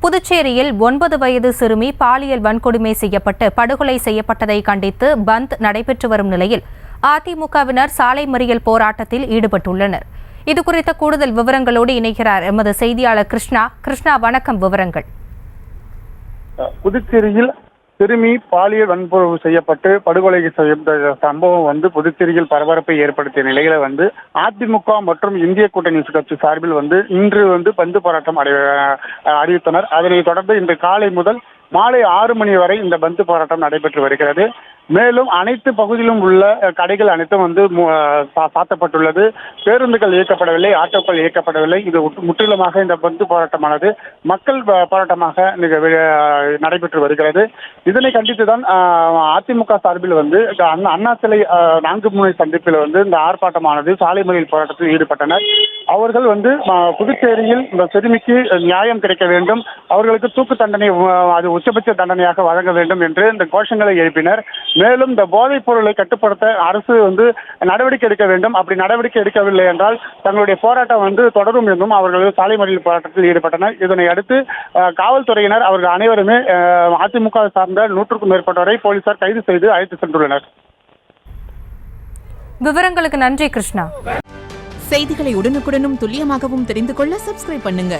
புதுச்சேரியில் 9 வயது சிறுமி பாலியல் வன்கொடுமை செய்யப்பட்டு படுகொலை செய்யப்பட்டதை கண்டித்து பந்த் நடைபெற்று வரும் நிலையில் அதிமுகவினர் சாலை மறியல் போராட்டத்தில் ஈடுபட்டுள்ளனர். இதுகுறித்த கூடுதல் விவரங்களோடு இணைகிறார் எமது செய்தியாளர் கிருஷ்ணா. கிருஷ்ணா, வணக்கம். விவரங்கள். புதுச்சேரியில் சிறுமி பாலியல் வன்கொடுமை செய்யப்பட்டு படுகொலை செய்யப்பட்ட சம்பவம் புதுச்சேரியில் பரபரப்பை ஏற்படுத்திய நிலையில அதிமுக மற்றும் இந்திய கூட்டணி கட்சி சார்பில் இன்று பந்து போராட்டம் அறிவித்தனர். அதனைத் தொடர்ந்து இன்று காலை முதல் மாலை 6 மணி வரை இந்த பந்து போராட்டம் நடைபெற்று வருகிறது. மேலும் அனைத்து பகுதியிலும் உள்ள கடைகள் அனைத்தும் சாத்தப்பட்டுள்ளது. பேருந்துகள் இயக்கப்படவில்லை, ஆட்டோக்கள் இயக்கப்படவில்லை. இது முற்றிலுமாக இந்த பந்து போராட்டமானது மக்கள் போராட்டமாக நடைபெற்று வருகிறது. இதனை கண்டித்துதான் அதிமுக சார்பில் அண்ணா சிலை 4 முனை சந்திப்பில் இந்த ஆர்ப்பாட்டமானது சாலை மறியல் போராட்டத்தில் ஈடுபட்டனர். அவர்கள் புதுச்சேரியில் இந்த சிறுமிக்கு நியாயம் கிடைக்க வேண்டும், அவர்களுக்கு தூக்கு தண்டனை அது உச்சபட்ச தண்டனையாக வழங்க வேண்டும் என்று இந்த கோஷங்களை எழுப்பினர். மேலும் இந்த போதைப் பொருளை கட்டுப்படுத்த அரசு நடவடிக்கை எடுக்க வேண்டும், அப்படி நடவடிக்கை எடுக்கவில்லை என்றால் தங்களுடைய போராட்டம் தொடரும் என்றும் அவர்கள் சாலை மறியல் போராட்டத்தில் ஈடுபட்டனர். இதனை அடுத்து காவல்துறையினர் அவர்கள் அனைவருமே அதிமுக சார்ந்த 100க்கும் மேற்பட்டவரை போலீசார் கைது செய்து அழைத்து சென்றுள்ளனர். விவரங்களுக்கு நன்றி கிருஷ்ணா. செய்திகளை உடனுக்குடனும் துல்லியமாகவும் தெரிந்து கொள்ள சப்ஸ்கிரைப் பண்ணுங்க.